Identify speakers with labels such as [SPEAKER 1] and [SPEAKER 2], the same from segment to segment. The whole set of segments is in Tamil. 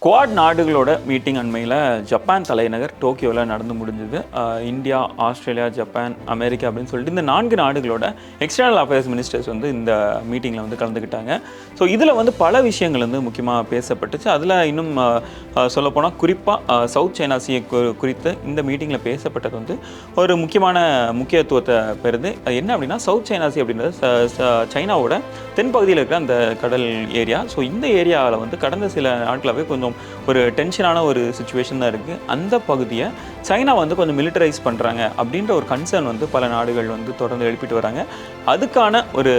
[SPEAKER 1] குவாட் நாடுகளோட மீட்டிங் அண்மையில் ஜப்பான் தலைநகர் டோக்கியோவில் நடந்து முடிஞ்சது. இந்தியா, ஆஸ்திரேலியா, ஜப்பான், அமெரிக்கா அப்படின்னு சொல்லிட்டு இந்த 4 நாடுகளோட எக்ஸ்டர்னல் அஃபேர்ஸ் மினிஸ்டர்ஸ் வந்து இந்த மீட்டிங்கில் வந்து கலந்துக்கிட்டாங்க. ஸோ இதில் வந்து பல விஷயங்கள் வந்து முக்கியமாக பேசப்பட்டுச்சு. அதில் இன்னும் சொல்லப்போனால் குறிப்பாக சவுத் சைனா சீ குறித்து இந்த மீட்டிங்கில் பேசப்பட்டது வந்து ஒரு முக்கியத்துவத்தை பெறுது. அது என்ன அப்படின்னா, சவுத் சைனா சீ அப்படின்றது சைனாவோட தென்பகுதியில் இருக்கிற அந்த கடல் ஏரியா. ஸோ இந்த ஏரியாவில் வந்து கடந்த சில நாட்களாகவே கொஞ்சம் ஒரு டென்ஷனான ஒரு சிச்சுவேஷன் தான் இருக்குது. அந்த பகுதியை சைனா வந்து கொஞ்சம் மிலிட்டரைஸ் பண்ணுறாங்க அப்படின்ற ஒரு கன்சர்ன் வந்து பல நாடுகள் வந்து தொடர்ந்து எழுப்பிட்டு வராங்க. அதுக்கான ஒரு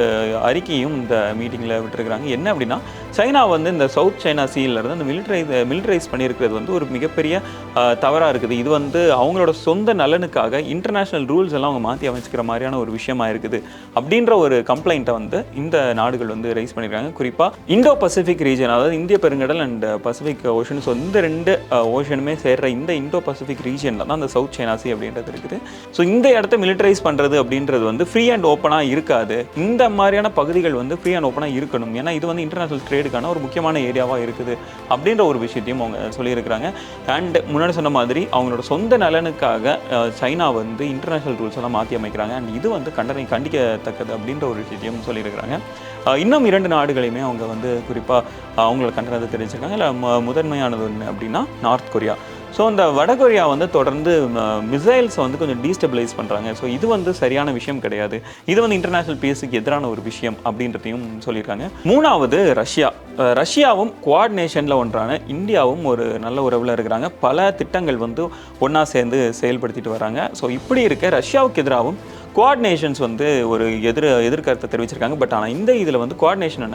[SPEAKER 1] அறிக்கையும் இந்த மீட்டிங்கில் விட்டுருக்குறாங்க. என்ன அப்படின்னா, சைனா வந்து இந்த சவுத் சைனா சீலேருந்து அந்த மிலிட்டரைஸ் பண்ணியிருக்கிறது வந்து ஒரு மிகப்பெரிய தவறாக இருக்குது. இது வந்து அவங்களோட சொந்த நலனுக்காக இன்டர்நேஷ்னல் ரூல்ஸ் எல்லாம் அவங்க மாற்றி அமைச்சிக்கிற மாதிரியான ஒரு விஷயமா இருக்குது அப்படின்ற ஒரு கம்ப்ளைண்ட்டை வந்து இந்த நாடுகள் வந்து ரைஸ் பண்ணியிருக்காங்க. குறிப்பாக இந்தோ பசிபிக் ரீஜன், அதாவது இந்திய பெருங்கடல் அண்ட் பசிபிக் ஓஷன், ஸோ இந்த 2 ஓஷனுமே சேர்ற இந்த இந்தோ பசிபிக் ரீஜனில் தான் அந்த சவுத் சைனா சீ அப்படின்றது இருக்குது. ஸோ இந்த இடத்த மிலிட்டரைஸ் பண்ணுறது அப்படின்றது வந்து ஃப்ரீ அண்ட் ஓப்பனாக இருக்காது. இந்த மாதிரியான பகுதிகள் வந்து ஃப்ரீ அண்ட் ஓப்பனாக இருக்கணும். ஏன்னா இது வந்து இன்டர்நேஷனல் ட்ரேடுக்கான ஒரு முக்கியமான ஏரியாவாக இருக்குது அப்படின்ற ஒரு விஷயத்தையும் அவங்க சொல்லியிருக்கிறாங்க. அண்ட் முன்னாடி சொன்ன மாதிரி அவங்களோட சொந்த நலனுக்காக சைனா வந்து இன்டர்நேஷனல் ரூல்ஸ் எல்லாம் மாற்றி அமைக்கிறாங்க. அண்ட் இது வந்து கண்டிக்கத்தக்கது அப்படின்ற ஒரு விஷயத்தையும் சொல்லியிருக்கிறாங்க. இன்னும் 2 நாடுகளையுமே அவங்க வந்து குறிப்பாக அவங்களோட கண்டனத்தை தெரிவிச்சிருக்காங்க. இல்லை முதன்மையானது ஒன்று அப்படின்னா நார்த் கொரியா. ஸோ இந்த வடகொரியா வந்து தொடர்ந்து மிசைல்ஸை வந்து கொஞ்சம் டீஸ்டபிளைஸ் பண்ணுறாங்க. ஸோ இது வந்து சரியான விஷயம் கிடையாது. இது வந்து இன்டர்நேஷ்னல் பீஸுக்கு எதிரான ஒரு விஷயம் அப்படின்றதையும் சொல்லியிருக்காங்க. 3வது ரஷ்யாவும் குவாட் நேஷனில் ஒன்றான இந்தியாவும் ஒரு நல்ல உறவில் இருக்கிறாங்க. பல திட்டங்கள் வந்து ஒன்றா சேர்ந்து செயல்படுத்திட்டு வராங்க. ஸோ இப்படி இருக்க ரஷ்யாவுக்கு எதிராகவும் குவாட் நேஷன்ஸ் வந்து ஒரு எதிர்கருத்தை தெரிவிச்சிருக்காங்க. பட் ஆனால் இந்த இதில் வந்து quad nation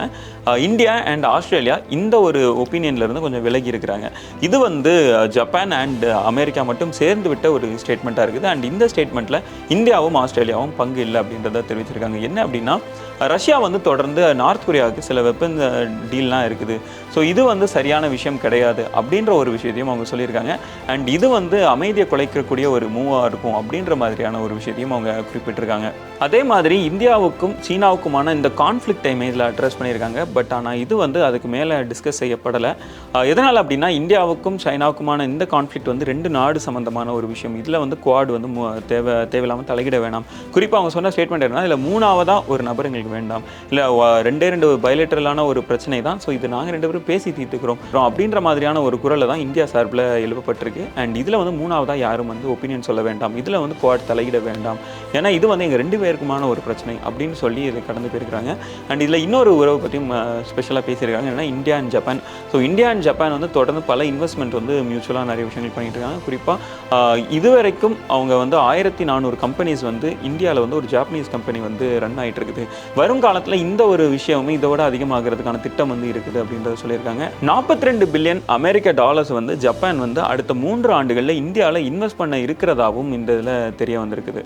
[SPEAKER 1] India and Australia இந்த ஒரு ஒப்பீனியன்லேருந்து கொஞ்சம் விலகி இருக்கிறாங்க. இது வந்து ஜப்பான் அண்ட் அமெரிக்கா மட்டும் சேர்ந்து விட்ட ஒரு ஸ்டேட்மெண்ட்டாக இருக்குது. அண்ட் இந்த ஸ்டேட்மெண்ட்டில் இந்தியாவும் ஆஸ்திரேலியாவும் பங்கு இல்லை அப்படின்றத தெரிவிச்சிருக்காங்க. என்ன அப்படின்னா, ரஷ்யா வந்து தொடர்ந்து நார்த் கொரியாவுக்கு சில வெப்பன் டீல்லாம் இருக்குது. ஸோ இது வந்து சரியான விஷயம் கிடையாது அப்படின்ற ஒரு விஷயத்தையும் அவங்க சொல்லியிருக்காங்க. அண்ட் இது வந்து அமைதியை குலைக்கக்கூடிய ஒரு மூவாக இருக்கும் அப்படின்ற மாதிரியான ஒரு விஷயத்தையும் அவங்க குறிப்பிட்டிருக்காங்க. அதே மாதிரி இந்தியாவுக்கும் சீனாவுக்குமான இந்த கான்ஃப்ளிக்ட் டைமை இதில் அட்ரஸ் பண்ணியிருக்காங்க. பட் ஆனால் இது வந்து அதுக்கு மேலே டிஸ்கஸ் செய்யப்படலை. எதனால் அப்படின்னா, இந்தியாவுக்கும் சைனாவுக்குமான இந்த கான்ஃப்ளிக்ட் வந்து 2 நாடு சம்மந்தமான ஒரு விஷயம். இதில் வந்து குவாட் வந்து தேவையில்லாமல் தலையிட வேணாம். குறிப்பாக அவங்க சொன்ன ஸ்டேட்மெண்ட் என்னன்னா, இல்லை 3ஆவதாக ஒரு நபர் எங்களுக்கு வேண்டாம், இல்லை 2 பைலேட்டரலான ஒரு பிரச்சனை தான், ஸோ இது நாங்கள் 2 பேரும் பேசி தீர்த்துக்கிறோம் அப்படின்ற மாதிரியான ஒரு குரலை தான் இந்தியா சார்பில் எழுப்பப்பட்டிருக்கு. அண்ட் இதில் வந்து 3ஆவதாக யாரும் வந்து ஒப்பீனியன் சொல்ல வேண்டாம், இதில் வந்து குவாட் தலையிட வேண்டாம், ஏன்னா இது வந்து எங்கள் 2 பேருக்குமான ஒரு பிரச்சனை அப்படின்னு சொல்லி இதை கடந்து போயிருக்கிறாங்க. அண்ட் இதில் இன்னொரு உறவு பற்றியும் ஸ்பெஷலாக பேசியிருக்காங்க. ஏன்னா India and Japan. So India and Japan வந்து தொடர்ந்து பல இன்வெஸ்ட்மெண்ட் வந்து மியூச்சுவலாக நிறைய விஷயங்கள் பண்ணிட்டு இருக்காங்க. குறிப்பாக இதுவரைக்கும் அவங்க வந்து 1400 கம்பெனிஸ் வந்து இந்தியாவில் வந்து ஒரு ஜாப்பனீஸ் கம்பெனி வந்து ரன் ஆகிட்டு இருக்குது. வருங்காலத்தில் இந்த ஒரு விஷயமே இதோட அதிகமாகிறதுக்கான திட்டம் வந்து இருக்குது அப்படின்றத சொல்லியிருக்காங்க. 42 பில்லியன் அமெரிக்க டாலர்ஸ் வந்து ஜப்பான் வந்து அடுத்த 3 ஆண்டுகளில் இந்தியாவில் இன்வெஸ்ட் பண்ண இருக்கிறதாகவும் இந்த இதில் தெரிய வந்திருக்குது.